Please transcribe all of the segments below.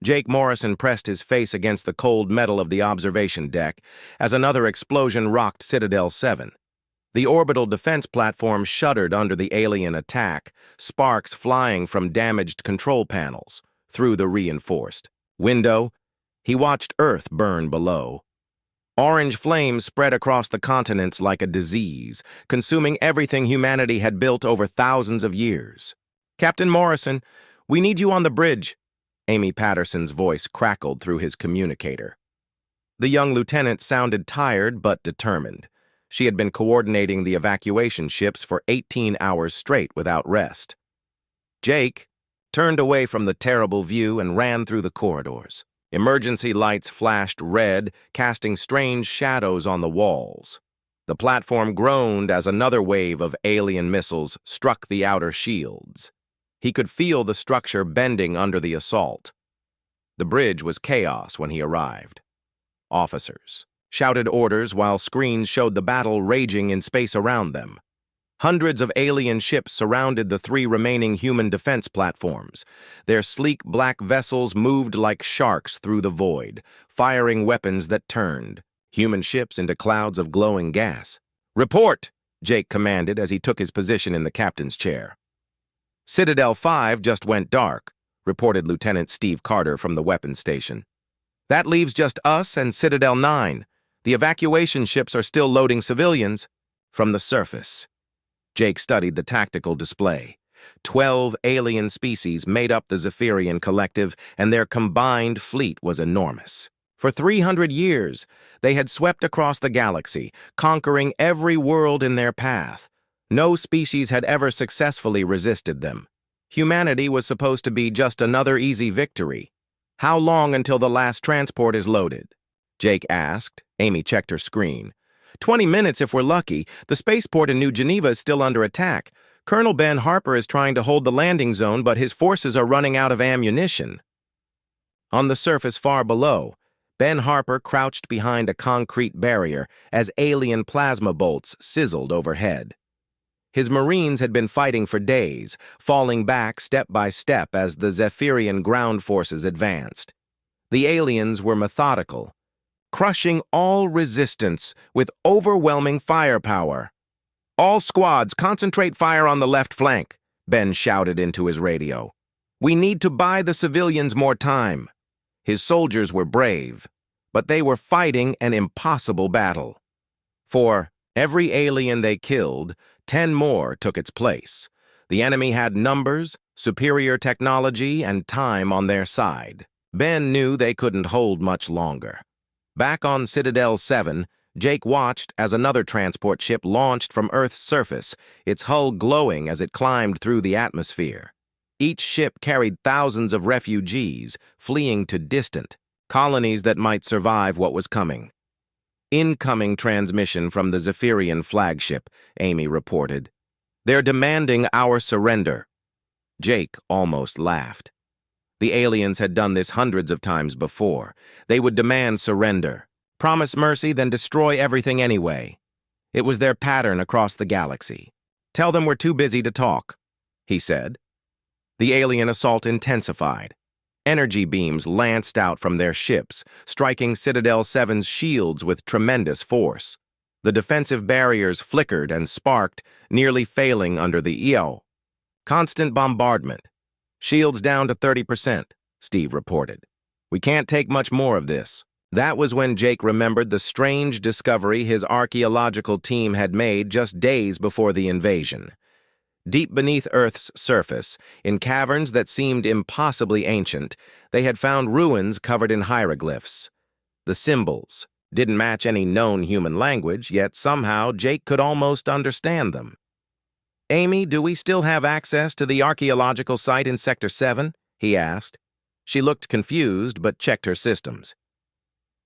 Jake Morrison pressed his face against the cold metal of the observation deck as another explosion rocked Citadel 7. The orbital defense platform shuddered under the alien attack, sparks flying from damaged control panels. Through the reinforced window, he watched Earth burn below. Orange flames spread across the continents like a disease, consuming everything humanity had built over thousands of years. "Captain Morrison, we need you on the bridge." Amy Patterson's voice crackled through his communicator. The young lieutenant sounded tired but determined. She had been coordinating the evacuation ships for 18 hours straight without rest. Jake turned away from the terrible view and ran through the corridors. Emergency lights flashed red, casting strange shadows on the walls. The platform groaned as another wave of alien missiles struck the outer shields. He could feel the structure bending under the assault. The bridge was chaos when he arrived. Officers shouted orders while screens showed the battle raging in space around them. Hundreds of alien ships surrounded the 3 remaining human defense platforms. Their sleek black vessels moved like sharks through the void, firing weapons that turned human ships into clouds of glowing gas. "Report!" Jake commanded as he took his position in the captain's chair. "Citadel 5 just went dark," reported Lieutenant Steve Carter from the weapons station. "That leaves just us and Citadel 9. The evacuation ships are still loading civilians." From the surface, Jake studied the tactical display. 12 alien species made up the Zephyrian collective, and their combined fleet was enormous. For 300 years, they had swept across the galaxy, conquering every world in their path. No species had ever successfully resisted them. Humanity was supposed to be just another easy victory. "How long until the last transport is loaded?" Jake asked. Amy checked her screen. 20 minutes if we're lucky. The spaceport in New Geneva is still under attack. Colonel Ben Harper is trying to hold the landing zone, but his forces are running out of ammunition. On the surface far below, Ben Harper crouched behind a concrete barrier as alien plasma bolts sizzled overhead. His Marines had been fighting for days, falling back step by step as the Zephyrian ground forces advanced. The aliens were methodical, crushing all resistance with overwhelming firepower. "All squads, concentrate fire on the left flank," Ben shouted into his radio. "We need to buy the civilians more time." His soldiers were brave, but they were fighting an impossible battle. For every alien they killed, 10 more took its place. The enemy had numbers, superior technology, and time on their side. Ben knew they couldn't hold much longer. Back on Citadel 7, Jake watched as another transport ship launched from Earth's surface, its hull glowing as it climbed through the atmosphere. Each ship carried thousands of refugees, fleeing to distant colonies that might survive what was coming. "Incoming transmission from the Zephyrian flagship," Amy reported. "They're demanding our surrender." Jake almost laughed. The aliens had done this hundreds of times before. They would demand surrender, promise mercy, then destroy everything anyway. It was their pattern across the galaxy. "Tell them we're too busy to talk," he said. The alien assault intensified. Energy beams lanced out from their ships, striking Citadel 7's shields with tremendous force. The defensive barriers flickered and sparked, nearly failing under the EO. "Constant bombardment. Shields down to 30%, Steve reported. "We can't take much more of this." That was when Jake remembered the strange discovery his archaeological team had made just days before the invasion. Deep beneath Earth's surface, in caverns that seemed impossibly ancient, they had found ruins covered in hieroglyphs. The symbols didn't match any known human language, yet somehow Jake could almost understand them. "Amy, do we still have access to the archaeological site in Sector 7? He asked. She looked confused, but checked her systems.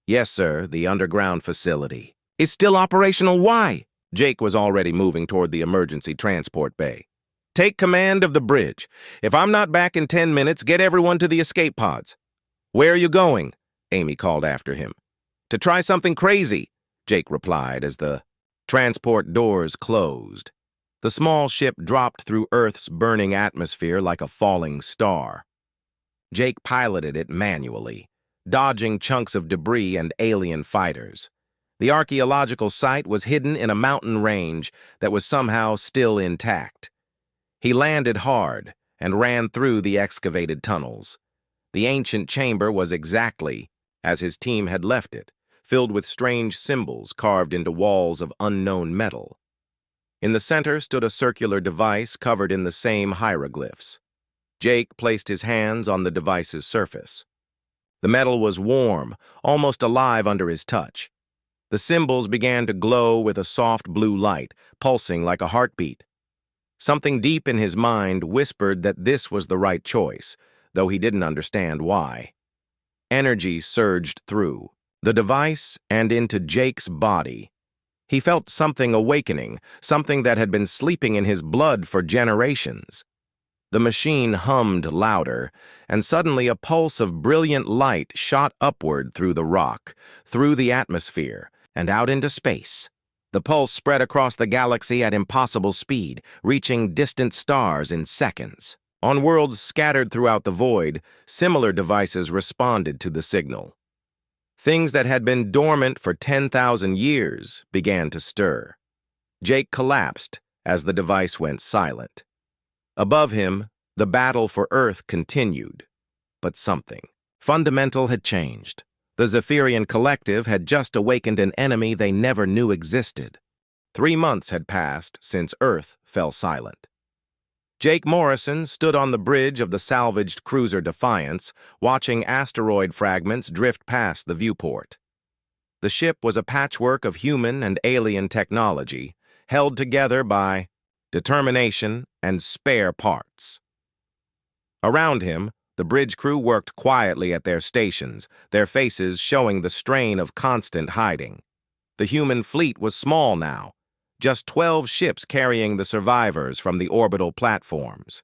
"Yes, sir, the underground facility is still operational. Why?" Jake was already moving toward the emergency transport bay. "Take command of the bridge. If I'm not back in 10 minutes, get everyone to the escape pods." "Where are you going?" Amy called after him. "To try something crazy," Jake replied as the transport doors closed. The small ship dropped through Earth's burning atmosphere like a falling star. Jake piloted it manually, dodging chunks of debris and alien fighters. The archaeological site was hidden in a mountain range that was somehow still intact. He landed hard and ran through the excavated tunnels. The ancient chamber was exactly as his team had left it, filled with strange symbols carved into walls of unknown metal. In the center stood a circular device covered in the same hieroglyphs. Jake placed his hands on the device's surface. The metal was warm, almost alive under his touch. The symbols began to glow with a soft blue light, pulsing like a heartbeat. Something deep in his mind whispered that this was the right choice, though he didn't understand why. Energy surged through the device and into Jake's body. He felt something awakening, something that had been sleeping in his blood for generations. The machine hummed louder, and suddenly a pulse of brilliant light shot upward through the rock, through the atmosphere, and out into space. The pulse spread across the galaxy at impossible speed, reaching distant stars in seconds. On worlds scattered throughout the void, similar devices responded to the signal. Things that had been dormant for 10,000 years began to stir. Jake collapsed as the device went silent. Above him, the battle for Earth continued. But something fundamental had changed. The Zephyrian Collective had just awakened an enemy they never knew existed. 3 months had passed since Earth fell silent. Jake Morrison stood on the bridge of the salvaged cruiser Defiance, watching asteroid fragments drift past the viewport. The ship was a patchwork of human and alien technology, held together by determination and spare parts. Around him, the bridge crew worked quietly at their stations, their faces showing the strain of constant hiding. The human fleet was small now, just 12 ships carrying the survivors from the orbital platforms.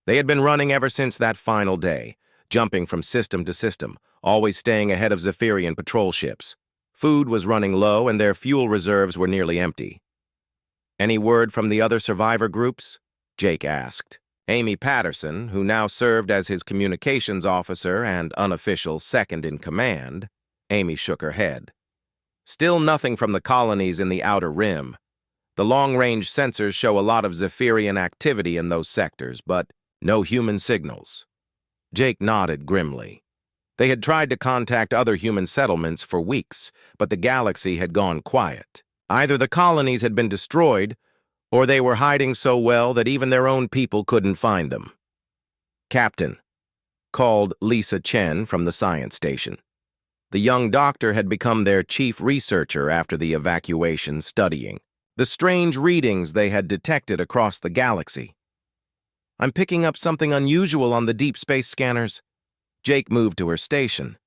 They had been running ever since that final day, jumping from system to system, always staying ahead of Zephyrian patrol ships. Food was running low and their fuel reserves were nearly empty. "Any word from the other survivor groups?" Jake asked. Amy Patterson, who now served as his communications officer and unofficial second-in-command, Amy shook her head. "Still nothing from the colonies in the outer rim. The long-range sensors show a lot of Zephyrian activity in those sectors, but no human signals." Jake nodded grimly. They had tried to contact other human settlements for weeks, but the galaxy had gone quiet. Either the colonies had been destroyed, or they were hiding so well that even their own people couldn't find them. "Captain," called Lisa Chen from the science station. The young doctor had become their chief researcher after the evacuation, studying the strange readings they had detected across the galaxy. "I'm picking up something unusual on the deep space scanners." Jake moved to her station.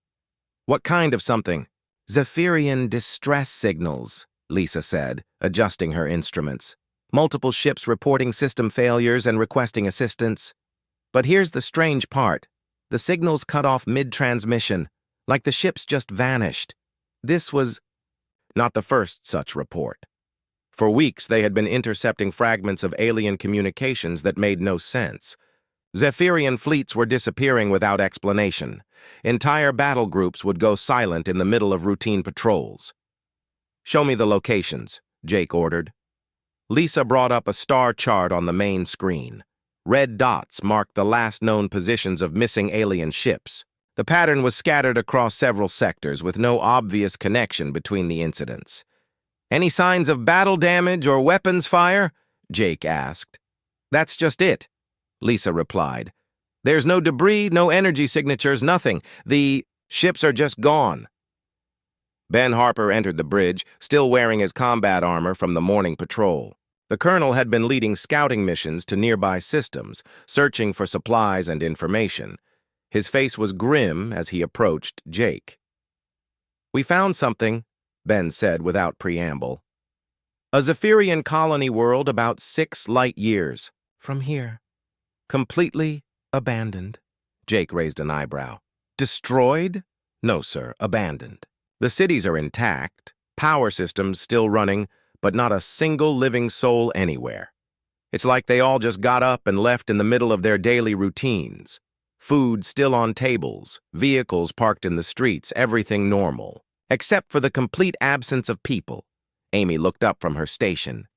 "What kind of something?" "Zephyrian distress signals," Lisa said, adjusting her instruments. "Multiple ships reporting system failures and requesting assistance. But here's the strange part. The signals cut off mid-transmission, like the ships just vanished. This was not the first such report. For weeks, they had been intercepting fragments of alien communications that made no sense. Zephyrian fleets were disappearing without explanation. Entire battle groups would go silent in the middle of routine patrols. "Show me the locations," Jake ordered. Lisa brought up a star chart on the main screen. Red dots marked the last known positions of missing alien ships. The pattern was scattered across several sectors with no obvious connection between the incidents. "Any signs of battle damage or weapons fire?" Jake asked. "That's just it," Lisa replied. "There's no debris, no energy signatures, nothing. The ships are just gone." Ben Harper entered the bridge, still wearing his combat armor from the morning patrol. The colonel had been leading scouting missions to nearby systems, searching for supplies and information. His face was grim as he approached Jake. "We found something," Ben said without preamble. "A Zephyrian colony world about 6 light years from here. Completely abandoned." Jake raised an eyebrow. "Destroyed?" "No, sir, abandoned. The cities are intact, power systems still running, but not a single living soul anywhere. It's like they all just got up and left in the middle of their daily routines. Food still on tables, vehicles parked in the streets, everything normal. Except for the complete absence of people. Amy looked up from her station.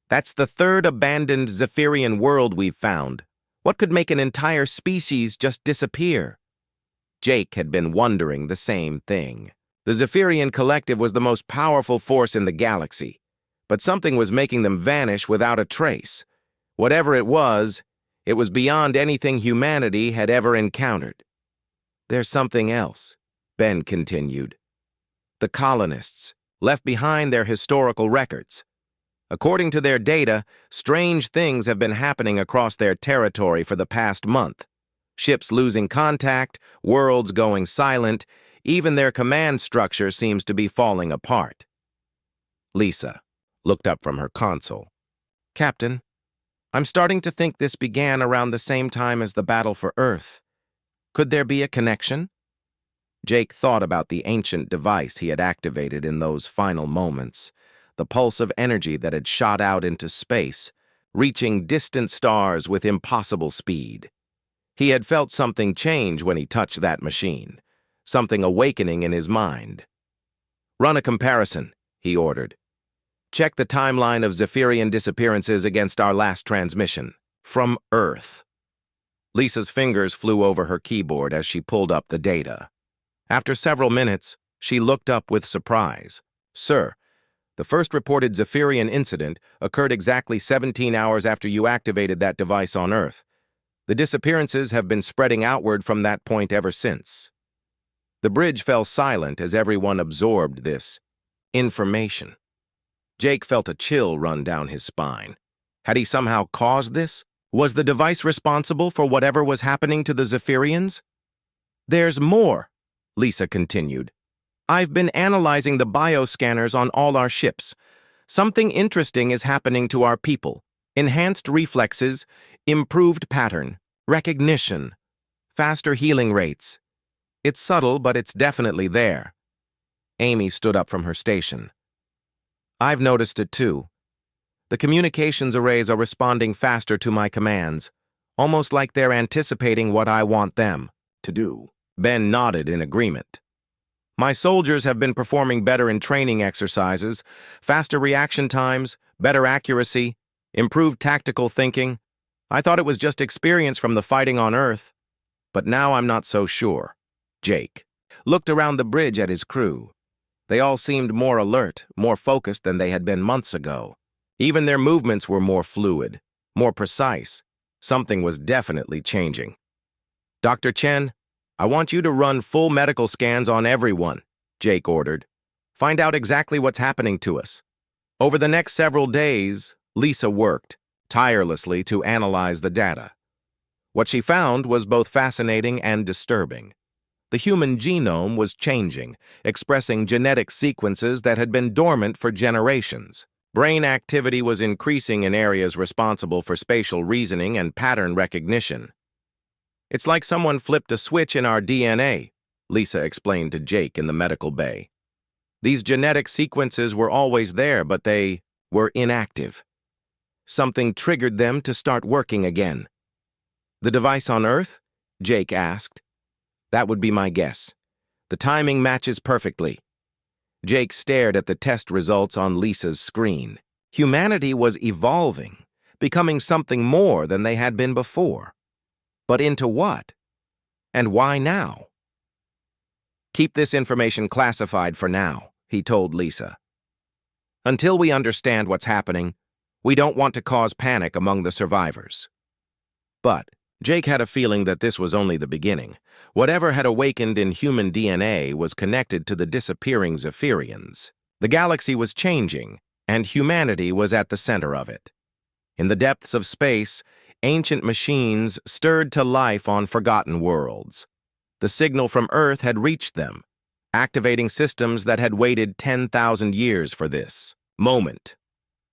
That's the third abandoned Zephyrian world we've found. What could make an entire species just disappear? Jake had been wondering the same thing. The Zephyrian collective was the most powerful force in the galaxy, but something was making them vanish without a trace. Whatever it was beyond anything humanity had ever encountered. There's something else, Ben continued. The colonists left behind their historical records. According to their data, strange things have been happening across their territory for the past month. Ships losing contact, worlds going silent, even their command structure seems to be falling apart. Lisa looked up from her console. Captain, I'm starting to think this began around the same time as the battle for Earth. Could there be a connection? Jake thought about the ancient device he had activated in those final moments, the pulse of energy that had shot out into space, reaching distant stars with impossible speed. He had felt something change when he touched that machine, something awakening in his mind. Run a comparison, he ordered. Check the timeline of Zephyrian disappearances against our last transmission, from Earth. Lisa's fingers flew over her keyboard as she pulled up the data. After several minutes, she looked up with surprise. Sir, the first reported Zephyrian incident occurred exactly 17 hours after you activated that device on Earth. The disappearances have been spreading outward from that point ever since. The bridge fell silent as everyone absorbed this information. Jake felt a chill run down his spine. Had he somehow caused this? Was the device responsible for whatever was happening to the Zephyrians? There's more, Lisa continued. I've been analyzing the bioscanners on all our ships. Something interesting is happening to our people. Enhanced reflexes, improved pattern, recognition, faster healing rates. It's subtle, but it's definitely there. Amy stood up from her station. I've noticed it too. The communications arrays are responding faster to my commands, almost like they're anticipating what I want them to do. Ben nodded in agreement. My soldiers have been performing better in training exercises, faster reaction times, better accuracy, improved tactical thinking. I thought it was just experience from the fighting on Earth, but now I'm not so sure. Jake looked around the bridge at his crew. They all seemed more alert, more focused than they had been months ago. Even their movements were more fluid, more precise. Something was definitely changing. Dr. Chen, I want you to run full medical scans on everyone, Jake ordered. Find out exactly what's happening to us. Over the next several days, Lisa worked tirelessly to analyze the data. What she found was both fascinating and disturbing. The human genome was changing, expressing genetic sequences that had been dormant for generations. Brain activity was increasing in areas responsible for spatial reasoning and pattern recognition. It's like someone flipped a switch in our DNA, Lisa explained to Jake in the medical bay. These genetic sequences were always there, but they were inactive. Something triggered them to start working again. The device on Earth? Jake asked. That would be my guess. The timing matches perfectly. Jake stared at the test results on Lisa's screen. Humanity was evolving, becoming something more than they had been before. But into what? And why now? Keep this information classified for now, he told Lisa. Until we understand what's happening, we don't want to cause panic among the survivors. But Jake had a feeling that this was only the beginning. Whatever had awakened in human DNA was connected to the disappearing Zephyrians. The galaxy was changing, and humanity was at the center of it. In the depths of space, ancient machines stirred to life on forgotten worlds. The signal from Earth had reached them, activating systems that had waited 10,000 years for this moment.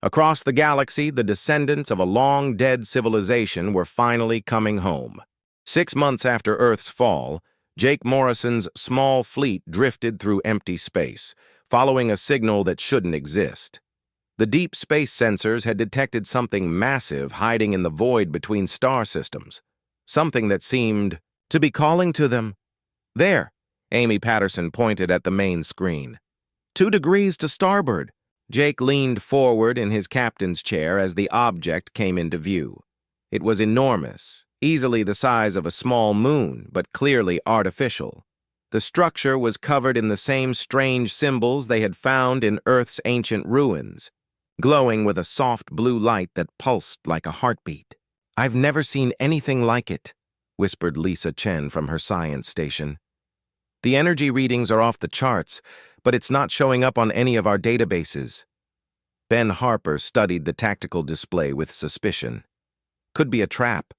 Across the galaxy, the descendants of a long-dead civilization were finally coming home. 6 months after Earth's fall, Jake Morrison's small fleet drifted through empty space, following a signal that shouldn't exist. The deep space sensors had detected something massive hiding in the void between star systems, something that seemed To be calling to them. There, Amy Patterson pointed at the main screen. 2 degrees to starboard. Jake leaned forward in his captain's chair as the object came into view. It was enormous, easily the size of a small moon, but clearly artificial. The structure was covered in the same strange symbols they had found in Earth's ancient ruins, glowing with a soft blue light that pulsed like a heartbeat. "I've never seen anything like it," whispered Lisa Chen from her science station. "The energy readings are off the charts, but it's not showing up on any of our databases." Ben Harper studied the tactical display with suspicion. "Could be a trap.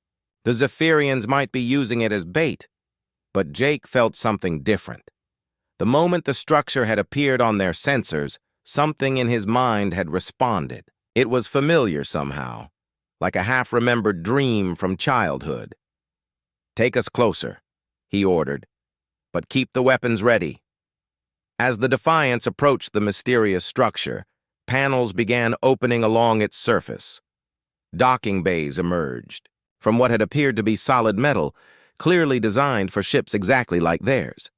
The Zephyrians might be using it as bait." But Jake felt something different. The moment the structure had appeared on their sensors, something in his mind had responded. It was familiar somehow, like a half-remembered dream from childhood. "Take us closer," he ordered, "but keep the weapons ready." As the Defiance approached the mysterious structure, panels began opening along its surface. Docking bays emerged, from what had appeared to be solid metal, clearly designed for ships exactly like theirs.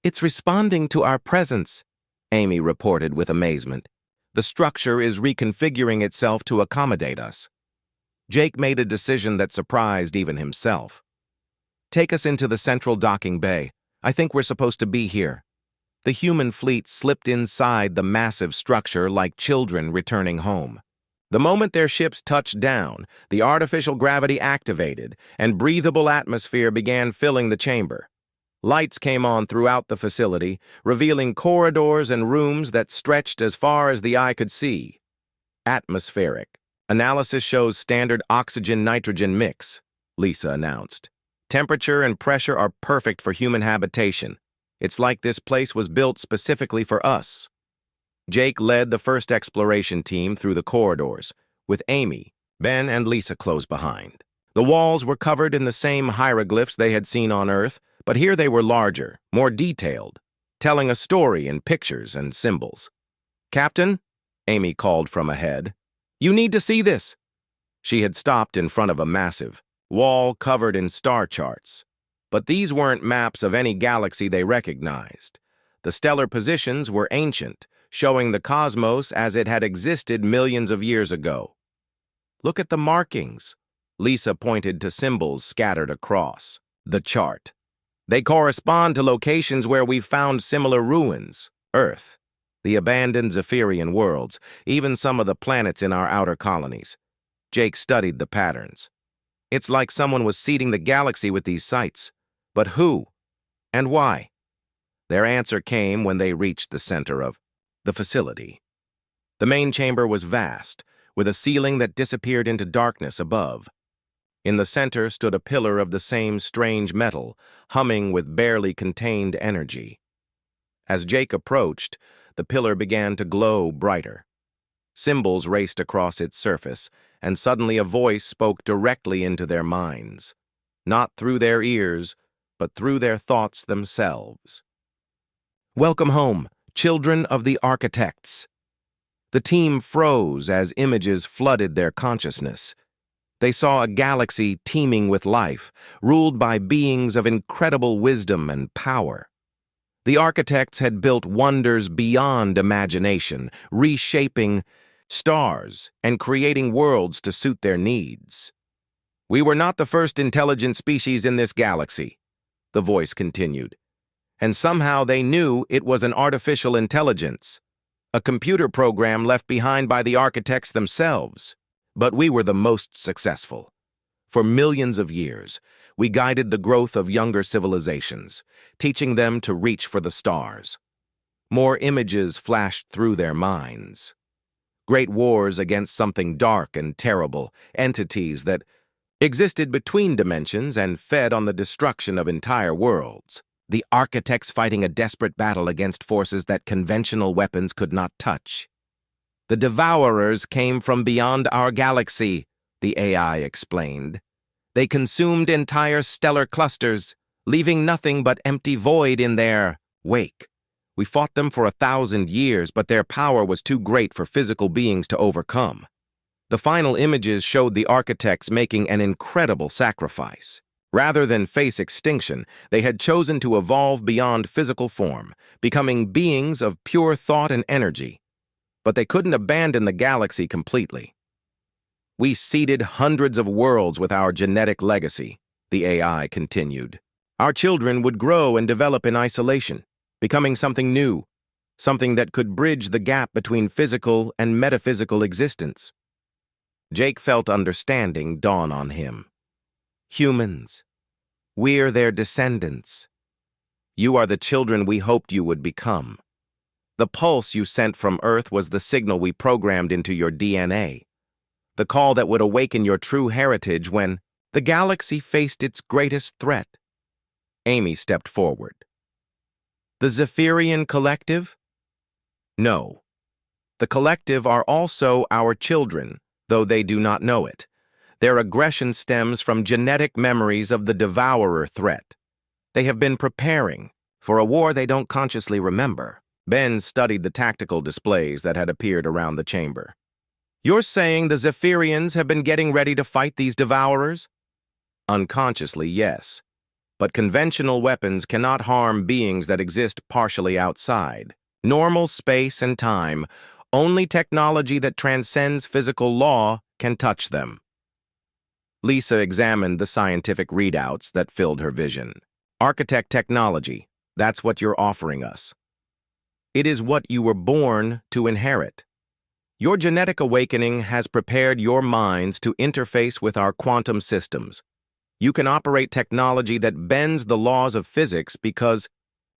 "It's responding to our presence," Amy reported with amazement. "The structure is reconfiguring itself to accommodate us." Jake made a decision that surprised even himself. "Take us into the central docking bay. I think we're supposed to be here." The human fleet slipped inside the massive structure like children returning home. The moment their ships touched down, the artificial gravity activated, and breathable atmosphere began filling the chamber. Lights came on throughout the facility, revealing corridors and rooms that stretched as far as the eye could see. "Atmospheric. Analysis shows standard oxygen-nitrogen mix," Lisa announced. "Temperature and pressure are perfect for human habitation. It's like this place was built specifically for us." Jake led the first exploration team through the corridors, with Amy, Ben, and Lisa close behind. The walls were covered in the same hieroglyphs they had seen on Earth, but here they were larger, more detailed, telling a story in pictures and symbols. "Captain," Amy called from ahead, "you need to see this." She had stopped in front of a massive wall covered in star charts. But these weren't maps of any galaxy they recognized. The stellar positions were ancient, showing the cosmos as it had existed millions of years ago. "Look at the markings." Lisa pointed to symbols scattered across the chart. "They correspond to locations where we've found similar ruins. Earth, the abandoned Zephyrian worlds, even some of the planets in our outer colonies." Jake studied the patterns. "It's like someone was seeding the galaxy with these sites. But who? And why?" Their answer came when they reached the center of the facility. The main chamber was vast, with a ceiling that disappeared into darkness above. In the center stood a pillar of the same strange metal, humming with barely contained energy. As Jake approached, the pillar began to glow brighter. Symbols raced across its surface, and suddenly a voice spoke directly into their minds. Not through their ears, but through their thoughts themselves. "Welcome home, children of the architects." The team froze as images flooded their consciousness. They saw a galaxy teeming with life, ruled by beings of incredible wisdom and power. The architects had built wonders beyond imagination, reshaping stars and creating worlds to suit their needs. "We were not the first intelligent species in this galaxy," the voice continued. "And somehow they knew it was an artificial intelligence, a computer program left behind by the architects themselves. But we were the most successful. For millions of years, we guided the growth of younger civilizations, teaching them to reach for the stars." More images flashed through their minds. Great wars against something dark and terrible, entities that existed between dimensions and fed on the destruction of entire worlds. The architects fighting a desperate battle against forces that conventional weapons could not touch. "The Devourers came from beyond our galaxy," the AI explained. "They consumed entire stellar clusters, leaving nothing but empty void in their wake. We fought them for 1,000 years, but their power was too great for physical beings to overcome." The final images showed the architects making an incredible sacrifice. Rather than face extinction, they had chosen to evolve beyond physical form, becoming beings of pure thought and energy. But they couldn't abandon the galaxy completely. "We seeded hundreds of worlds with our genetic legacy," the AI continued. "Our children would grow and develop in isolation, becoming something new, something that could bridge the gap between physical and metaphysical existence." Jake felt understanding dawn on him. "Humans. We're their descendants. You are the children we hoped you would become. The pulse you sent from Earth was the signal we programmed into your DNA. The call that would awaken your true heritage when the galaxy faced its greatest threat." Amy stepped forward. "The Zephyrian Collective?" "No. The Collective are also our children, though they do not know it. Their aggression stems from genetic memories of the Devourer threat. They have been preparing for a war they don't consciously remember." Ben studied the tactical displays that had appeared around the chamber. "You're saying the Zephyrians have been getting ready to fight these Devourers?" "Unconsciously, yes. But conventional weapons cannot harm beings that exist partially outside normal space and time. Only technology that transcends physical law can touch them." Lisa examined the scientific readouts that filled her vision. "Architect technology, that's what you're offering us. It is what you were born to inherit. Your genetic awakening has prepared your minds to interface with our quantum systems. You can operate technology that bends the laws of physics because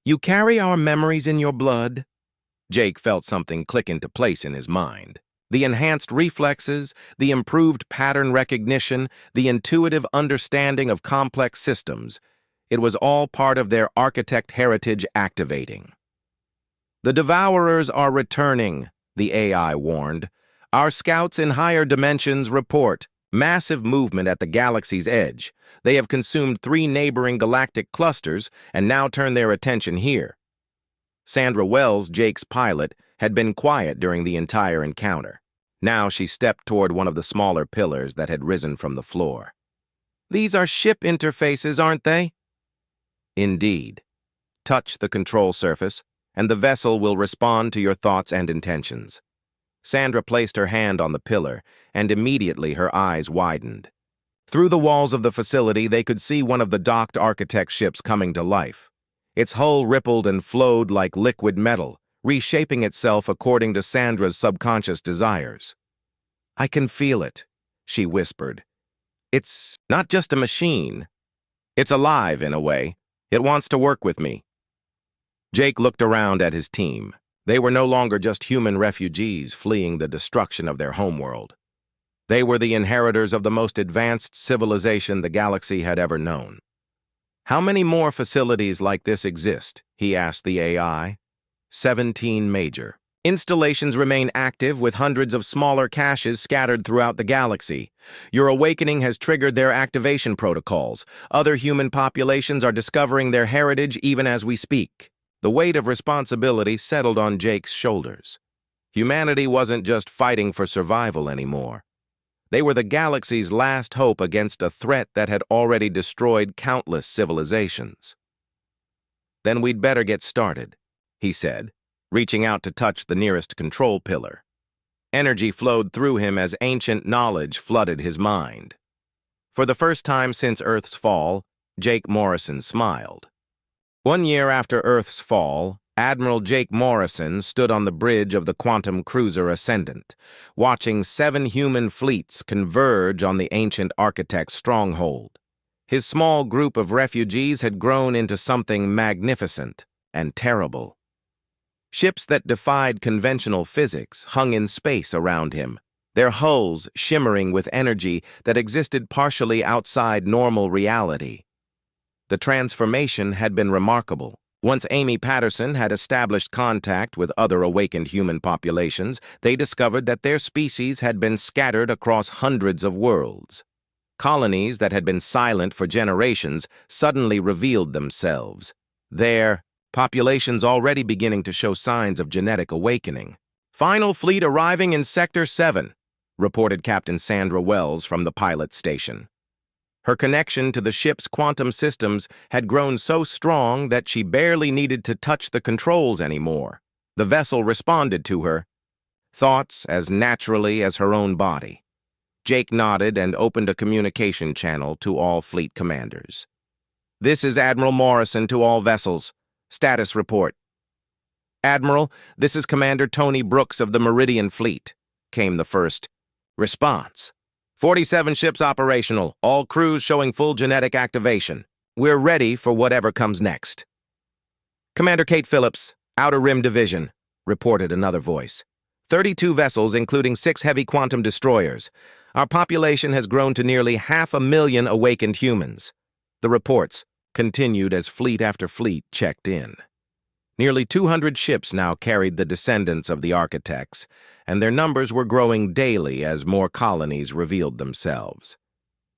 you carry our memories in your blood." Jake felt something click into place in his mind. The enhanced reflexes, the improved pattern recognition, the intuitive understanding of complex systems. It was all part of their architect heritage activating. "The Devourers are returning," the AI warned. "Our scouts in higher dimensions report massive movement at the galaxy's edge. They have consumed 3 neighboring galactic clusters and now turn their attention here." Sandra Wells, Jake's pilot, had been quiet during the entire encounter. Now she stepped toward one of the smaller pillars that had risen from the floor. "These are ship interfaces, aren't they?" "Indeed. Touch the control surface, and the vessel will respond to your thoughts and intentions." Sandra placed her hand on the pillar, and immediately her eyes widened. Through the walls of the facility, they could see one of the docked architect ships coming to life. Its hull rippled and flowed like liquid metal, reshaping itself according to Sandra's subconscious desires. "I can feel it," she whispered. "It's not just a machine. It's alive in a way. It wants to work with me." Jake looked around at his team. They were no longer just human refugees fleeing the destruction of their homeworld. They were the inheritors of the most advanced civilization the galaxy had ever known. "How many more facilities like this exist?" he asked the AI. 17 major. Installations remain active with hundreds of smaller caches scattered throughout the galaxy. Your awakening has triggered their activation protocols. Other human populations are discovering their heritage even as we speak." The weight of responsibility settled on Jake's shoulders. Humanity wasn't just fighting for survival anymore. They were the galaxy's last hope against a threat that had already destroyed countless civilizations. "Then we'd better get started," he said, reaching out to touch the nearest control pillar. Energy flowed through him as ancient knowledge flooded his mind. For the first time since Earth's fall, Jake Morrison smiled. 1 year after Earth's fall, Admiral Jake Morrison stood on the bridge of the quantum cruiser Ascendant, watching 7 human fleets converge on the ancient architect's stronghold. His small group of refugees had grown into something magnificent and terrible. Ships that defied conventional physics hung in space around him, their hulls shimmering with energy that existed partially outside normal reality. The transformation had been remarkable. Once Amy Patterson had established contact with other awakened human populations, they discovered that their species had been scattered across hundreds of worlds. Colonies that had been silent for generations suddenly revealed themselves, their populations already beginning to show signs of genetic awakening. "Final fleet arriving in Sector 7, reported Captain Sandra Wells from the pilot station. Her connection to the ship's quantum systems had grown so strong that she barely needed to touch the controls anymore. The vessel responded to her thoughts as naturally as her own body. Jake nodded and opened a communication channel to all fleet commanders. "This is Admiral Morrison to all vessels. Status report." "Admiral, this is Commander Tony Brooks of the Meridian Fleet," came the first response. 47 ships operational, all crews showing full genetic activation. We're ready for whatever comes next. "Commander Kate Phillips, Outer Rim Division," reported another voice. 32 vessels, including 6 heavy quantum destroyers. Our population has grown to nearly 500,000 awakened humans. The reports continued as fleet after fleet checked in. Nearly 200 ships now carried the descendants of the architects, and their numbers were growing daily as more colonies revealed themselves.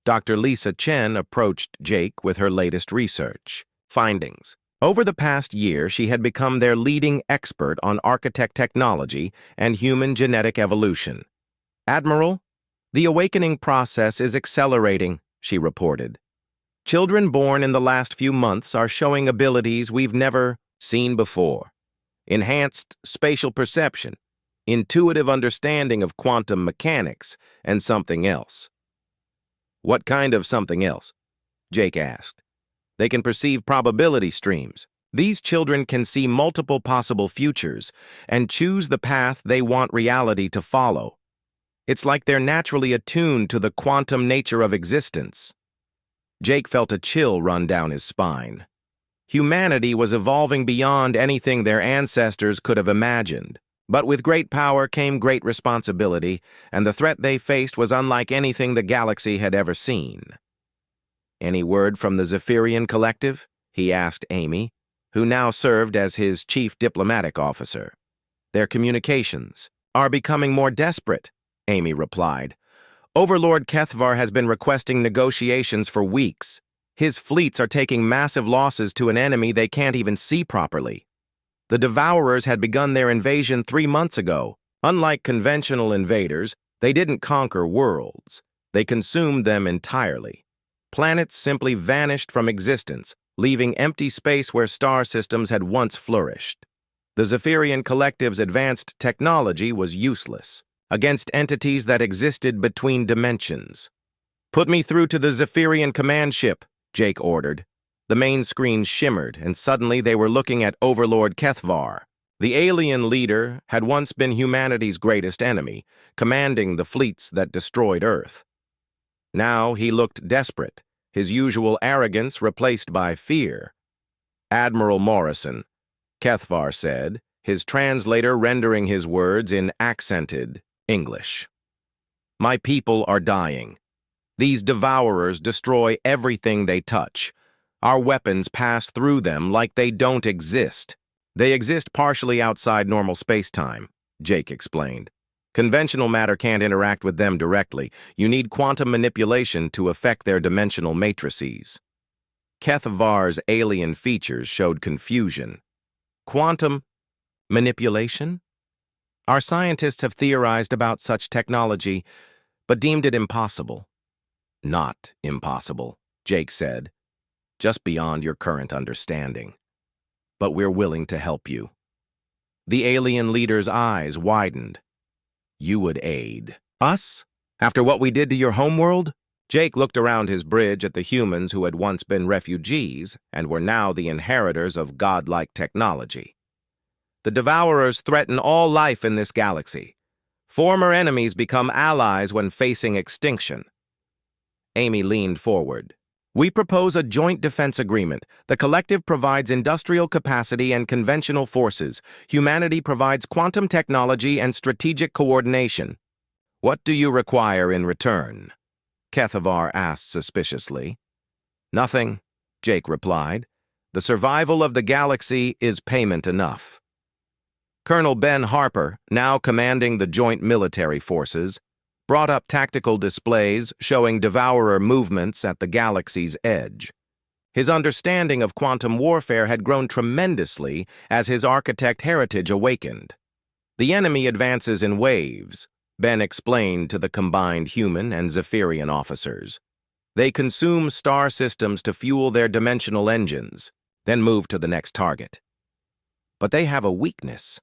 Dr. Lisa Chen approached Jake with her latest research findings. Over the past year, she had become their leading expert on architect technology and human genetic evolution. "Admiral, the awakening process is accelerating," she reported. "Children born in the last few months are showing abilities we've never seen before. Enhanced spatial perception, intuitive understanding of quantum mechanics, and something else." "What kind of something else?" Jake asked. "They can perceive probability streams. These children can see multiple possible futures and choose the path they want reality to follow. It's like they're naturally attuned to the quantum nature of existence." Jake felt a chill run down his spine. Humanity was evolving beyond anything their ancestors could have imagined. But with great power came great responsibility, and the threat they faced was unlike anything the galaxy had ever seen. "Any word from the Zephyrian Collective?" he asked Amy, who now served as his chief diplomatic officer. "Their communications are becoming more desperate," Amy replied. "Overlord Kethvar has been requesting negotiations for weeks. His fleets are taking massive losses to an enemy they can't even see properly. The Devourers had begun their invasion 3 months ago. Unlike conventional invaders, they didn't conquer worlds. They consumed them entirely. Planets simply vanished from existence, leaving empty space where star systems had once flourished. The Zephyrian Collective's advanced technology was useless against entities that existed between dimensions. "Put me through to the Zephyrian command ship," Jake ordered. The main screen shimmered, and suddenly they were looking at Overlord Kethvar. The alien leader had once been humanity's greatest enemy, commanding the fleets that destroyed Earth. Now he looked desperate, his usual arrogance replaced by fear. "Admiral Morrison," Kethvar said, his translator rendering his words in accented English. "My people are dying. These Devourers destroy everything they touch. Our weapons pass through them like they don't exist. They exist partially outside normal space-time," Jake explained. "Conventional matter can't interact with them directly. You need quantum manipulation to affect their dimensional matrices." Kethvar's alien features showed confusion. "Quantum manipulation? Our scientists have theorized about such technology, but deemed it impossible." "Not impossible," Jake said. "Just beyond your current understanding. But we're willing to help you." The alien leader's eyes widened. "You would aid us? After what we did to your homeworld?" Jake looked around his bridge at the humans who had once been refugees and were now the inheritors of godlike technology. "The Devourers threaten all life in this galaxy. Former enemies become allies when facing extinction." Amy leaned forward. "We propose a joint defense agreement. The collective provides industrial capacity and conventional forces. Humanity provides quantum technology and strategic coordination. What do you require in return?" Kethvar asked suspiciously. "Nothing," Jake replied. "The survival of the galaxy is payment enough." Colonel Ben Harper, now commanding the joint military forces, brought up tactical displays showing Devourer movements at the galaxy's edge. His understanding of quantum warfare had grown tremendously as his architect heritage awakened. "The enemy advances in waves," Ben explained to the combined human and Zephyrian officers. They consume star systems to fuel their dimensional engines, then move to the next target. But they have a weakness.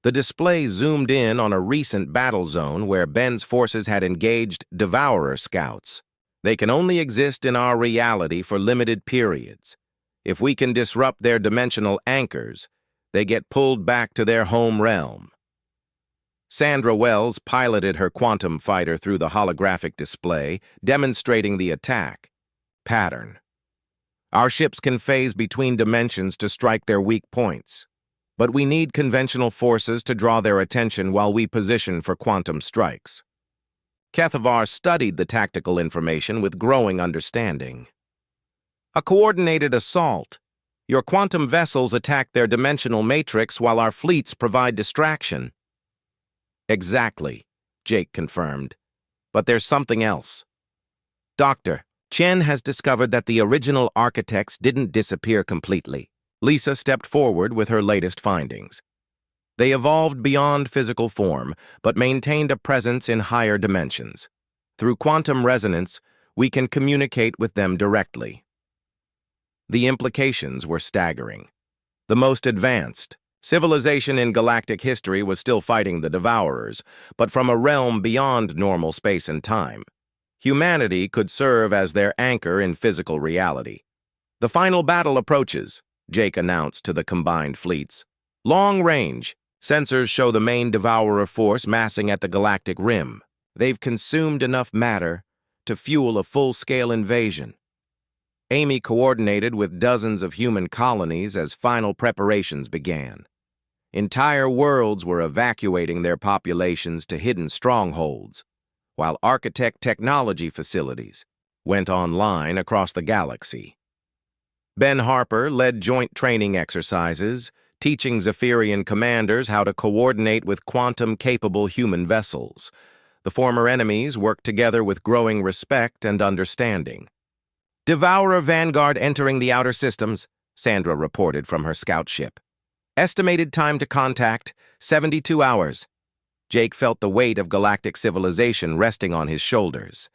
The display zoomed in on a recent battle zone where Ben's forces had engaged Devourer scouts. They can only exist in our reality for limited periods. If we can disrupt their dimensional anchors, they get pulled back to their home realm. Sandra Wells piloted her quantum fighter through the holographic display, demonstrating the attack pattern. Our ships can phase between dimensions to strike their weak points, but we need conventional forces to draw their attention while we position for quantum strikes. Kethavar studied the tactical information with growing understanding. A coordinated assault. Your quantum vessels attack their dimensional matrix while our fleets provide distraction. Exactly, Jake confirmed. But there's something else. Doctor, Chen has discovered that the original architects didn't disappear completely. Lisa stepped forward with her latest findings. They evolved beyond physical form, but maintained a presence in higher dimensions. Through quantum resonance, we can communicate with them directly. The implications were staggering. The most advanced civilization in galactic history was still fighting the Devourers, but from a realm beyond normal space and time. Humanity could serve as their anchor in physical reality. The final battle approaches, Jake announced to the combined fleets. Long range. Sensors show the main Devourer force massing at the galactic rim. They've consumed enough matter to fuel a full-scale invasion. Amy coordinated with dozens of human colonies as final preparations began. Entire worlds were evacuating their populations to hidden strongholds, while architect technology facilities went online across the galaxy. Ben Harper led joint training exercises, teaching Zephyrian commanders how to coordinate with quantum-capable human vessels. The former enemies worked together with growing respect and understanding. Devourer Vanguard entering the outer systems, Sandra reported from her scout ship. Estimated time to contact, 72 hours. Jake felt the weight of galactic civilization resting on his shoulders.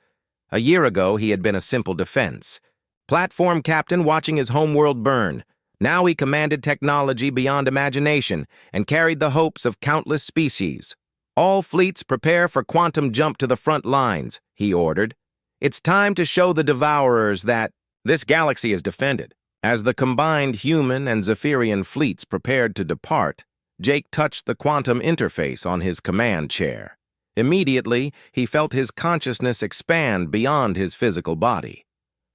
A year ago, he had been a simple defense. Platform captain watching his homeworld burn. Now he commanded technology beyond imagination and carried the hopes of countless species. All fleets prepare for quantum jump to the front lines, he ordered. It's time to show the Devourers that this galaxy is defended. As the combined human and Zephyrian fleets prepared to depart, Jake touched the quantum interface on his command chair. Immediately, he felt his consciousness expand beyond his physical body.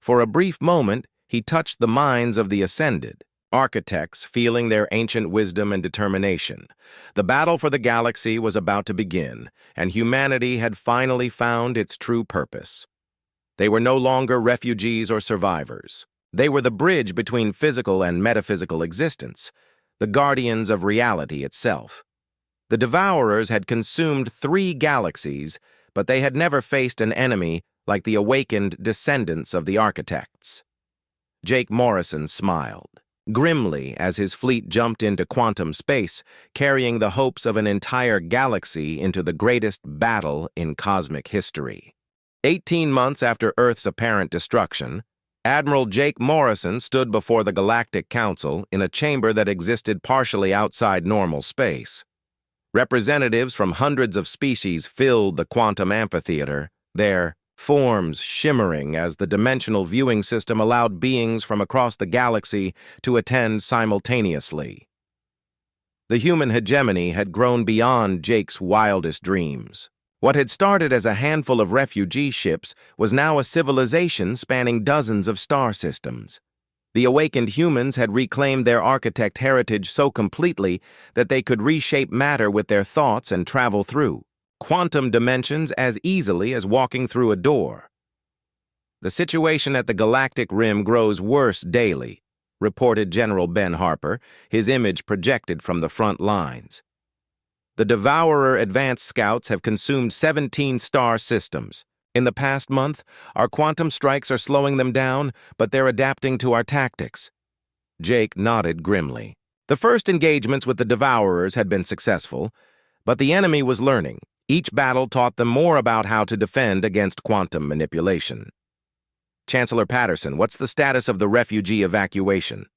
For a brief moment, he touched the minds of the ascended, architects feeling their ancient wisdom and determination. The battle for the galaxy was about to begin, and humanity had finally found its true purpose. They were no longer refugees or survivors. They were the bridge between physical and metaphysical existence, the guardians of reality itself. The Devourers had consumed 3 galaxies, but they had never faced an enemy like the awakened descendants of the architects. Jake Morrison smiled grimly as his fleet jumped into quantum space, carrying the hopes of an entire galaxy into the greatest battle in cosmic history. 18 months after Earth's apparent destruction, Admiral Jake Morrison stood before the Galactic Council in a chamber that existed partially outside normal space. Representatives from hundreds of species filled the quantum amphitheater, their forms shimmering as the dimensional viewing system allowed beings from across the galaxy to attend simultaneously. The human hegemony had grown beyond Jake's wildest dreams. What had started as a handful of refugee ships was now a civilization spanning dozens of star systems. The awakened humans had reclaimed their architect heritage so completely that they could reshape matter with their thoughts and travel through quantum dimensions as easily as walking through a door. The situation at the galactic rim grows worse daily, reported General Ben Harper, his image projected from the front lines. The Devourer advanced scouts have consumed 17 star systems. In the past month, our quantum strikes are slowing them down, but they're adapting to our tactics. Jake nodded grimly. The first engagements with the Devourers had been successful, but the enemy was learning. Each battle taught them more about how to defend against quantum manipulation. Chancellor Patterson, what's the status of the refugee evacuation?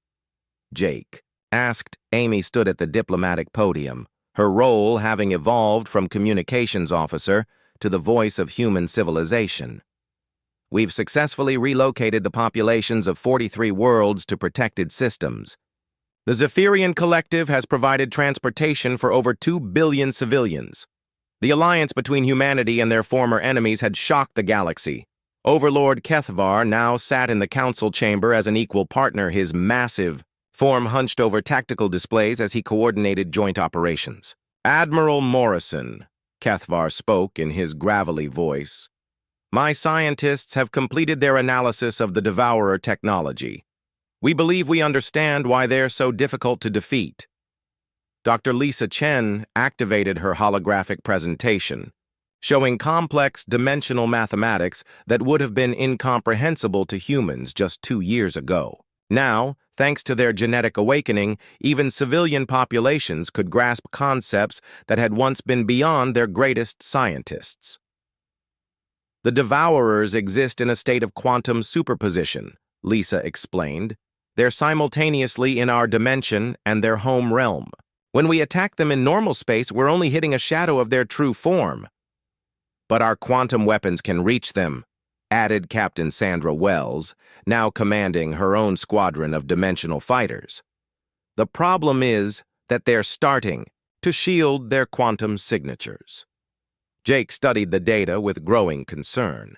Jake asked. Amy stood at the diplomatic podium, her role having evolved from communications officer to the voice of human civilization. We've successfully relocated the populations of 43 worlds to protected systems. The Zephyrian Collective has provided transportation for over 2 billion civilians. The alliance between humanity and their former enemies had shocked the galaxy. Overlord Kethvar now sat in the council chamber as an equal partner, his massive form hunched over tactical displays as he coordinated joint operations. Admiral Morrison, Kethvar spoke in his gravelly voice. My scientists have completed their analysis of the Devourer technology. We believe we understand why they're so difficult to defeat. Dr. Lisa Chen activated her holographic presentation, showing complex dimensional mathematics that would have been incomprehensible to humans just 2 years ago. Now, thanks to their genetic awakening, even civilian populations could grasp concepts that had once been beyond their greatest scientists. The Devourers exist in a state of quantum superposition, Lisa explained. They're simultaneously in our dimension and their home realm. When we attack them in normal space, we're only hitting a shadow of their true form. But our quantum weapons can reach them, added Captain Sandra Wells, now commanding her own squadron of dimensional fighters. The problem is that they're starting to shield their quantum signatures. Jake studied the data with growing concern.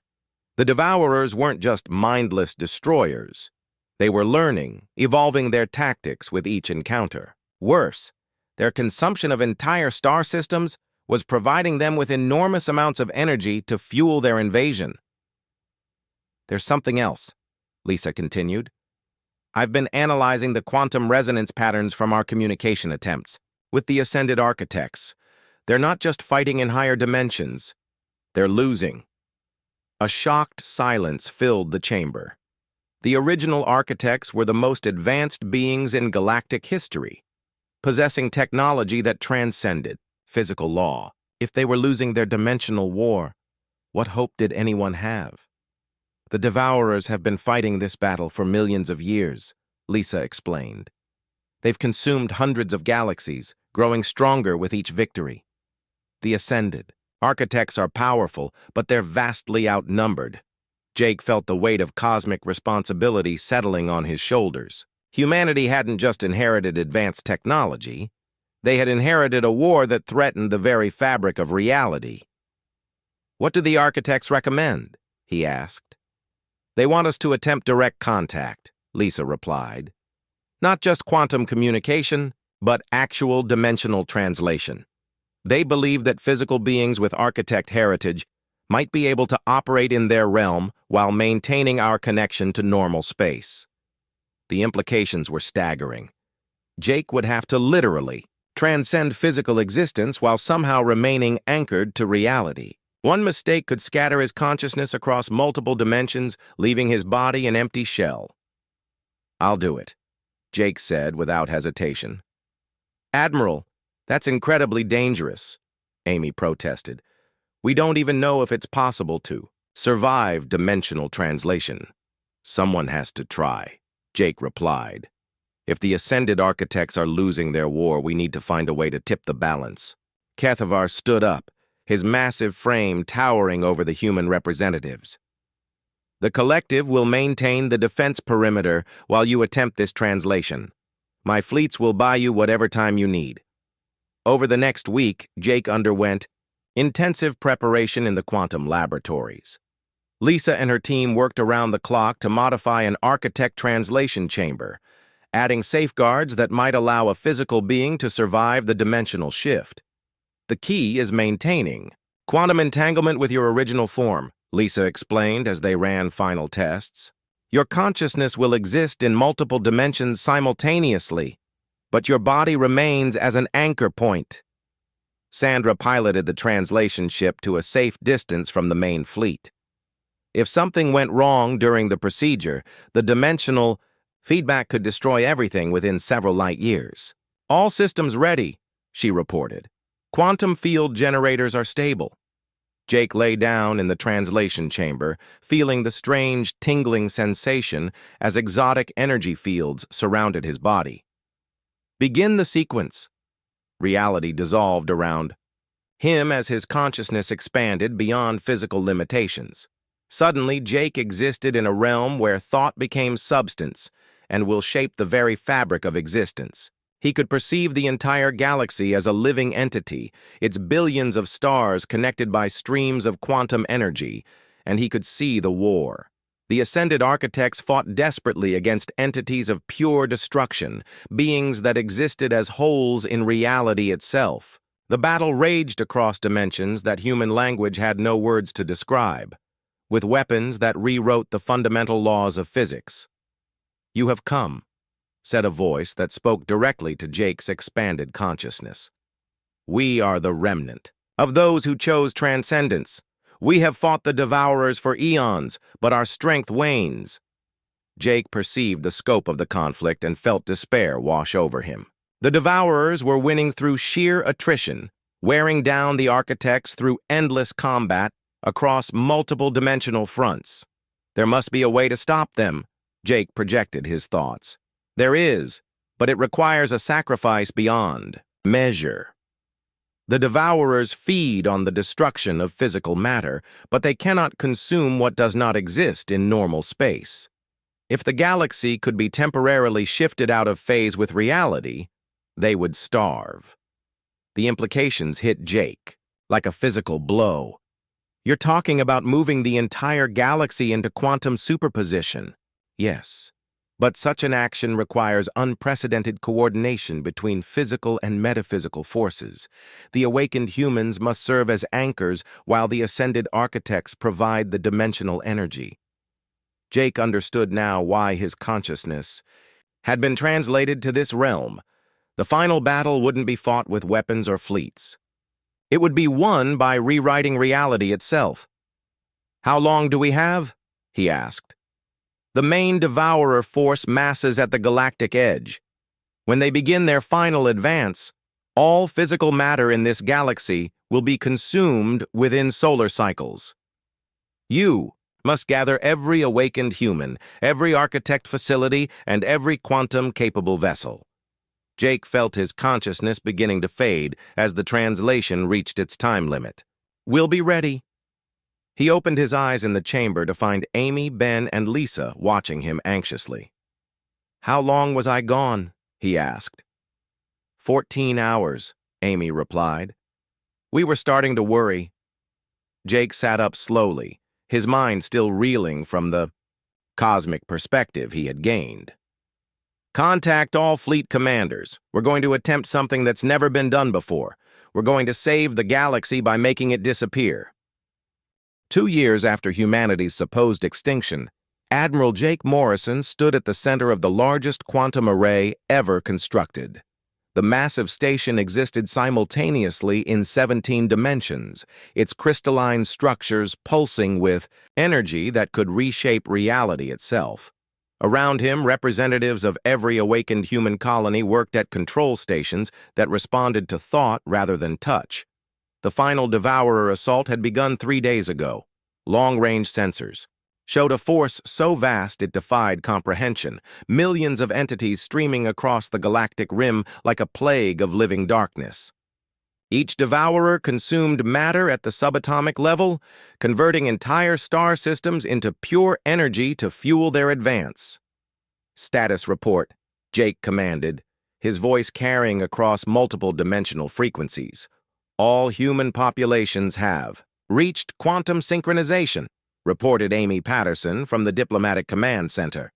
The Devourers weren't just mindless destroyers. They were learning, evolving their tactics with each encounter. Worse, their consumption of entire star systems was providing them with enormous amounts of energy to fuel their invasion. There's something else, Lisa continued. I've been analyzing the quantum resonance patterns from our communication attempts with the Ascended Architects. They're not just fighting in higher dimensions. They're losing. A shocked silence filled the chamber. The original architects were the most advanced beings in galactic history, possessing technology that transcended physical law. If they were losing their dimensional war, what hope did anyone have? The Devourers have been fighting this battle for millions of years, Lisa explained. They've consumed hundreds of galaxies, growing stronger with each victory. The Ascended Architects are powerful, but they're vastly outnumbered. Jake felt the weight of cosmic responsibility settling on his shoulders. Humanity hadn't just inherited advanced technology. They had inherited a war that threatened the very fabric of reality. What do the architects recommend? He asked. They want us to attempt direct contact, Lisa replied. Not just quantum communication, but actual dimensional translation. They believe that physical beings with architect heritage might be able to operate in their realm while maintaining our connection to normal space. The implications were staggering. Jake would have to literally transcend physical existence while somehow remaining anchored to reality. One mistake could scatter his consciousness across multiple dimensions, leaving his body an empty shell. I'll do it, Jake said without hesitation. Admiral, that's incredibly dangerous, Amy protested. We don't even know if it's possible to survive dimensional translation. Someone has to try, Jake replied. If the Ascended Architects are losing their war, we need to find a way to tip the balance. Kethvar stood up, his massive frame towering over the human representatives. The collective will maintain the defense perimeter while you attempt this translation. My fleets will buy you whatever time you need. Over the next week, Jake underwent intensive preparation in the quantum laboratories. Lisa and her team worked around the clock to modify an architect translation chamber, adding safeguards that might allow a physical being to survive the dimensional shift. The key is maintaining quantum entanglement with your original form, Lisa explained as they ran final tests. Your consciousness will exist in multiple dimensions simultaneously, but your body remains as an anchor point. Sandra piloted the translation ship to a safe distance from the main fleet. If something went wrong during the procedure, the dimensional feedback could destroy everything within several light years. All systems ready, she reported. Quantum field generators are stable. Jake lay down in the translation chamber, feeling the strange, tingling sensation as exotic energy fields surrounded his body. Begin the sequence. Reality dissolved around him as his consciousness expanded beyond physical limitations. Suddenly, Jake existed in a realm where thought became substance and will shape the very fabric of existence. He could perceive the entire galaxy as a living entity, its billions of stars connected by streams of quantum energy, and he could see the war. The ascended architects fought desperately against entities of pure destruction, beings that existed as wholes in reality itself. The battle raged across dimensions that human language had no words to describe, with weapons that rewrote the fundamental laws of physics. "You have come," said a voice that spoke directly to Jake's expanded consciousness. "We are the remnant of those who chose transcendence. We have fought the devourers for eons, but our strength wanes." Jake perceived the scope of the conflict and felt despair wash over him. The devourers were winning through sheer attrition, wearing down the architects through endless combat across multiple dimensional fronts. There must be a way to stop them, Jake projected his thoughts. There is, but it requires a sacrifice beyond measure. The devourers feed on the destruction of physical matter, but they cannot consume what does not exist in normal space. If the galaxy could be temporarily shifted out of phase with reality, they would starve. The implications hit Jake like a physical blow. "You're talking about moving the entire galaxy into quantum superposition." "Yes. But such an action requires unprecedented coordination between physical and metaphysical forces. The awakened humans must serve as anchors while the ascended architects provide the dimensional energy." Jake understood now why his consciousness had been translated to this realm. The final battle wouldn't be fought with weapons or fleets. It would be won by rewriting reality itself. "How long do we have?" he asked. "The main devourer force masses at the galactic edge. When they begin their final advance, all physical matter in this galaxy will be consumed within solar cycles. You must gather every awakened human, every architect facility, and every quantum-capable vessel." Jake felt his consciousness beginning to fade as the translation reached its time limit. "We'll be ready." He opened his eyes in the chamber to find Amy, Ben, and Lisa watching him anxiously. "How long was I gone?" he asked. 14 hours, Amy replied. "We were starting to worry." Jake sat up slowly, his mind still reeling from the cosmic perspective he had gained. "Contact all fleet commanders. We're going to attempt something that's never been done before. We're going to save the galaxy by making it disappear." 2 years after humanity's supposed extinction, Admiral Jake Morrison stood at the center of the largest quantum array ever constructed. The massive station existed simultaneously in 17 dimensions, its crystalline structures pulsing with energy that could reshape reality itself. Around him, representatives of every awakened human colony worked at control stations that responded to thought rather than touch. The final devourer assault had begun 3 days ago. Long-range sensors showed a force so vast it defied comprehension, millions of entities streaming across the galactic rim like a plague of living darkness. Each devourer consumed matter at the subatomic level, converting entire star systems into pure energy to fuel their advance. "Status report," Jake commanded, his voice carrying across multiple dimensional frequencies. "All human populations have reached quantum synchronization," reported Amy Patterson from the Diplomatic Command Center.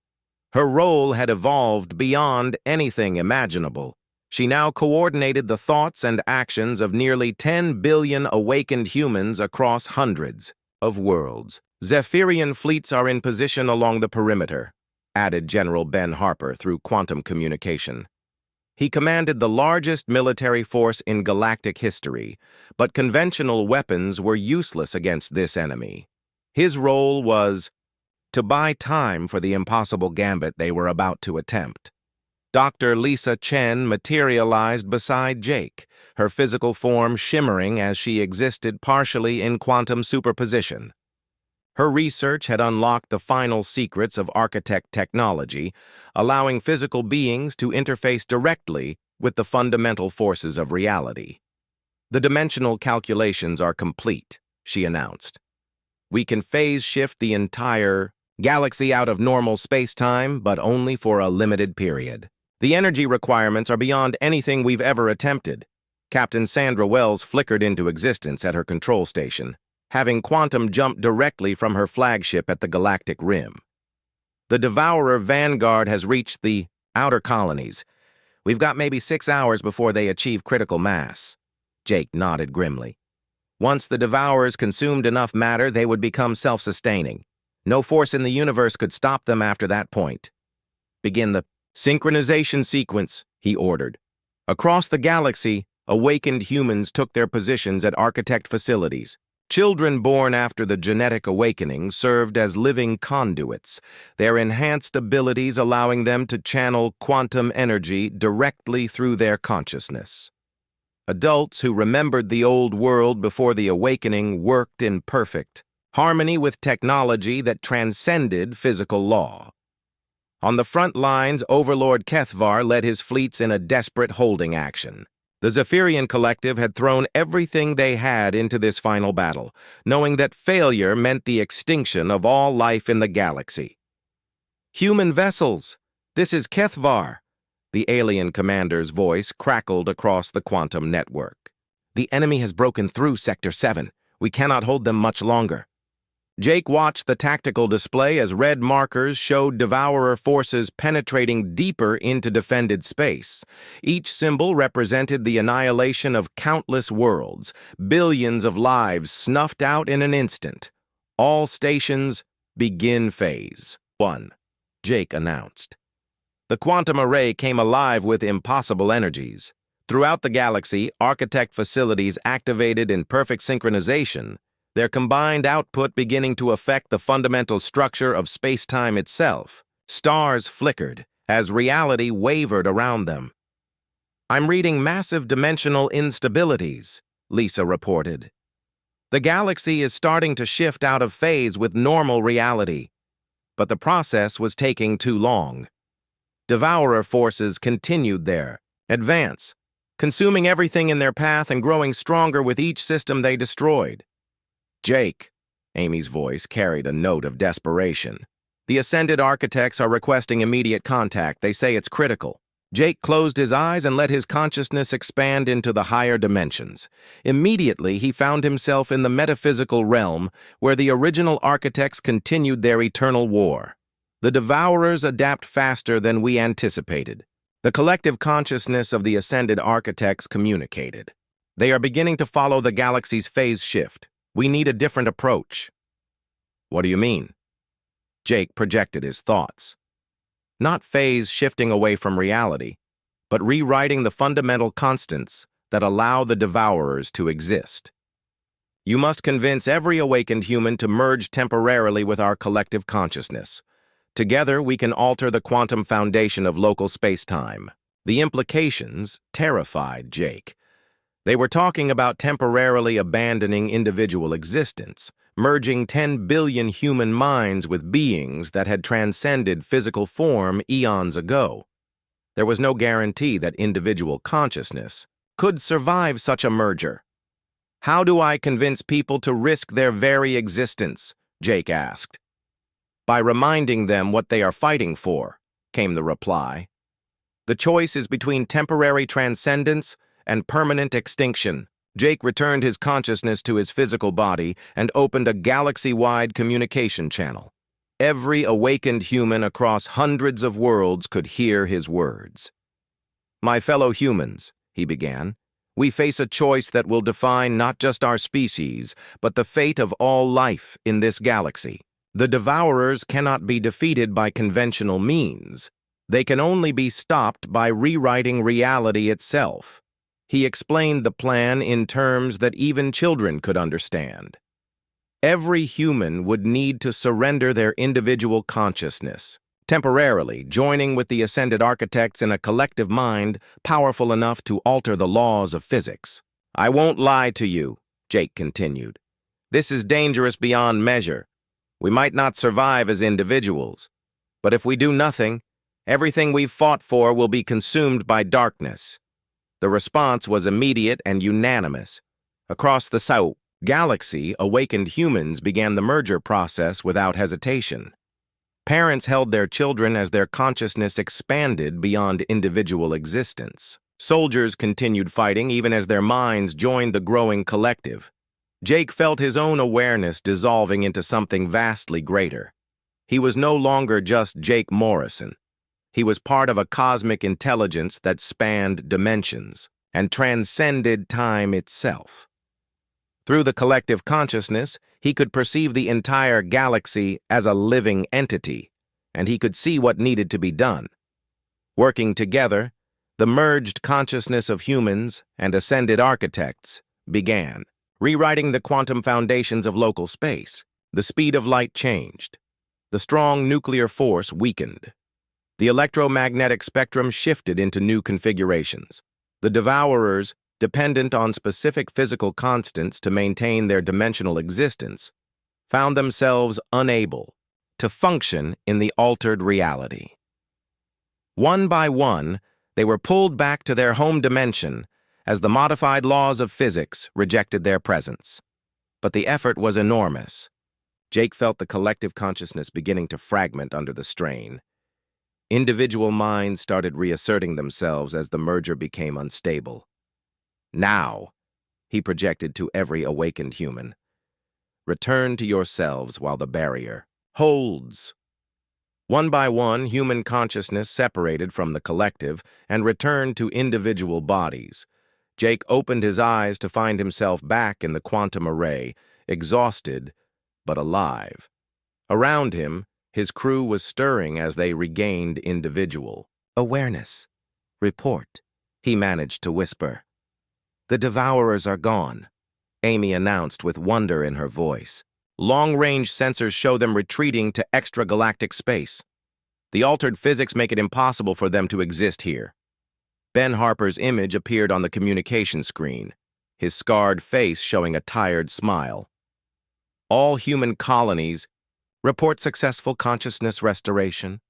Her role had evolved beyond anything imaginable. She now coordinated the thoughts and actions of nearly 10 billion awakened humans across hundreds of worlds. "Zephyrian fleets are in position along the perimeter," added General Ben Harper through quantum communication. He commanded the largest military force in galactic history, but conventional weapons were useless against this enemy. His role was to buy time for the impossible gambit they were about to attempt. Dr. Lisa Chen materialized beside Jake, her physical form shimmering as she existed partially in quantum superposition. Her research had unlocked the final secrets of architect technology, allowing physical beings to interface directly with the fundamental forces of reality. "The dimensional calculations are complete," she announced. "We can phase shift the entire galaxy out of normal space-time, but only for a limited period. The energy requirements are beyond anything we've ever attempted." Captain Sandra Wells flickered into existence at her control station, having quantum jumped directly from her flagship at the Galactic Rim. "The Devourer Vanguard has reached the outer colonies. We've got maybe 6 hours before they achieve critical mass." Jake nodded grimly. "Once the Devourers consumed enough matter, they would become self-sustaining. No force in the universe could stop them after that point." "Begin the synchronization sequence," he ordered. Across the galaxy, awakened humans took their positions at architect facilities. Children born after the genetic awakening served as living conduits, their enhanced abilities allowing them to channel quantum energy directly through their consciousness. Adults who remembered the old world before the awakening worked in perfect harmony with technology that transcended physical law. On the front lines, Overlord Kethvar led his fleets in a desperate holding action. The Zephyrian Collective had thrown everything they had into this final battle, knowing that failure meant the extinction of all life in the galaxy. "Human vessels, this is Kethvar," the alien commander's voice crackled across the quantum network. "The enemy has broken through Sector 7. We cannot hold them much longer." Jake watched the tactical display as red markers showed Devourer forces penetrating deeper into defended space. Each symbol represented the annihilation of countless worlds, billions of lives snuffed out in an instant. "All stations, begin phase 1, Jake announced. The quantum array came alive with impossible energies. Throughout the galaxy, architect facilities activated in perfect synchronization, their combined output beginning to affect the fundamental structure of space-time itself. Stars flickered as reality wavered around them. "I'm reading massive dimensional instabilities," Lisa reported. "The galaxy is starting to shift out of phase with normal reality." But the process was taking too long. Devourer forces continued their advance, consuming everything in their path and growing stronger with each system they destroyed. "Jake," Amy's voice carried a note of desperation. "The Ascended Architects are requesting immediate contact. They say it's critical." Jake closed his eyes and let his consciousness expand into the higher dimensions. Immediately, he found himself in the metaphysical realm, where the original architects continued their eternal war. The Devourers adapt faster than we anticipated. The collective consciousness of the Ascended Architects communicated. "They are beginning to follow the galaxy's phase shift. We need a different approach." "What do you mean?" Jake projected his thoughts. "Not phase shifting away from reality, but rewriting the fundamental constants that allow the Devourers to exist. You must convince every awakened human to merge temporarily with our collective consciousness. Together, we can alter the quantum foundation of local space-time." The implications terrified Jake. They were talking about temporarily abandoning individual existence, merging 10 billion human minds with beings that had transcended physical form eons ago. There was no guarantee that individual consciousness could survive such a merger. "How do I convince people to risk their very existence?" Jake asked. "By reminding them what they are fighting for," came the reply. "The choice is between temporary transcendence and permanent extinction." Jake returned his consciousness to his physical body and opened a galaxy-wide communication channel. Every awakened human across hundreds of worlds could hear his words. "My fellow humans," he began, "we face a choice that will define not just our species, but the fate of all life in this galaxy. The Devourers cannot be defeated by conventional means. They can only be stopped by rewriting reality itself." He explained the plan in terms that even children could understand. Every human would need to surrender their individual consciousness, temporarily joining with the ascended architects in a collective mind powerful enough to alter the laws of physics. "I won't lie to you," Jake continued. "This is dangerous beyond measure. We might not survive as individuals, but if we do nothing, everything we've fought for will be consumed by darkness." The response was immediate and unanimous. Across the galaxy, awakened humans began the merger process without hesitation. Parents held their children as their consciousness expanded beyond individual existence. Soldiers continued fighting even as their minds joined the growing collective. Jake felt his own awareness dissolving into something vastly greater. He was no longer just Jake Morrison. He was part of a cosmic intelligence that spanned dimensions and transcended time itself. Through the collective consciousness, he could perceive the entire galaxy as a living entity, and he could see what needed to be done. Working together, the merged consciousness of humans and ascended architects began, rewriting the quantum foundations of local space. The speed of light changed. The strong nuclear force weakened. The electromagnetic spectrum shifted into new configurations. The Devourers, dependent on specific physical constants to maintain their dimensional existence, found themselves unable to function in the altered reality. One by one, they were pulled back to their home dimension as the modified laws of physics rejected their presence. But the effort was enormous. Jake felt the collective consciousness beginning to fragment under the strain. Individual minds started reasserting themselves as the merger became unstable. "Now," he projected to every awakened human, "return to yourselves while the barrier holds." One by one, human consciousness separated from the collective and returned to individual bodies. Jake opened his eyes to find himself back in the quantum array, exhausted but alive. Around him, his crew was stirring as they regained individual awareness. "Report," he managed to whisper. "The Devourers are gone," Amy announced with wonder in her voice. "Long-range sensors show them retreating to extragalactic space. The altered physics make it impossible for them to exist here." Ben Harper's image appeared on the communication screen, his scarred face showing a tired smile. "All human colonies report successful consciousness restoration.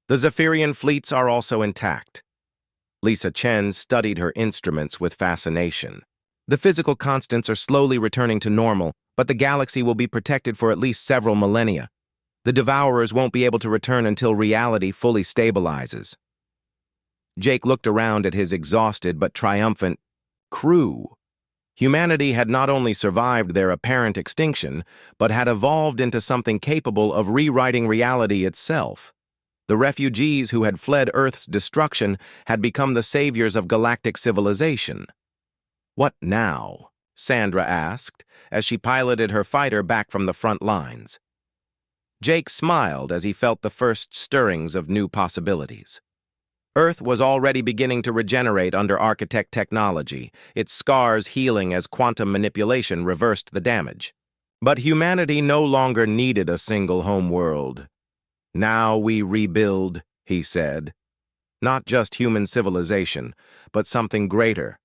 The Zephyrian fleets are also intact." Lisa Chen studied her instruments with fascination. "The physical constants are slowly returning to normal, but the galaxy will be protected for at least several millennia. The Devourers won't be able to return until reality fully stabilizes." Jake looked around at his exhausted but triumphant crew. Humanity had not only survived their apparent extinction, but had evolved into something capable of rewriting reality itself. The refugees who had fled Earth's destruction had become the saviors of galactic civilization. "What now?" Sandra asked, as she piloted her fighter back from the front lines. Jake smiled as he felt the first stirrings of new possibilities. Earth was already beginning to regenerate under architect technology, its scars healing as quantum manipulation reversed the damage. But humanity no longer needed a single home world. "Now we rebuild," he said. "Not just human civilization, but something greater.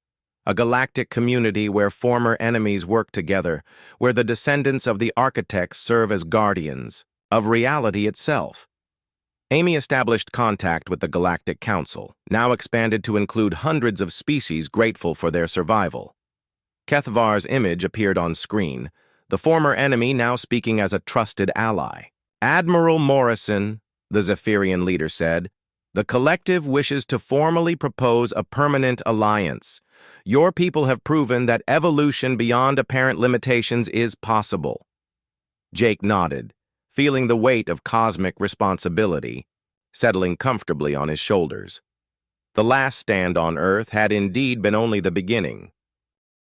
A galactic community where former enemies work together, where the descendants of the architects serve as guardians of reality itself." Amy established contact with the Galactic Council, now expanded to include hundreds of species grateful for their survival. Kethvar's image appeared on screen, the former enemy now speaking as a trusted ally. "Admiral Morrison," the Zephyrian leader said, "the collective wishes to formally propose a permanent alliance. Your people have proven that evolution beyond apparent limitations is possible." Jake nodded, feeling the weight of cosmic responsibility settling comfortably on his shoulders. The last stand on Earth had indeed been only the beginning.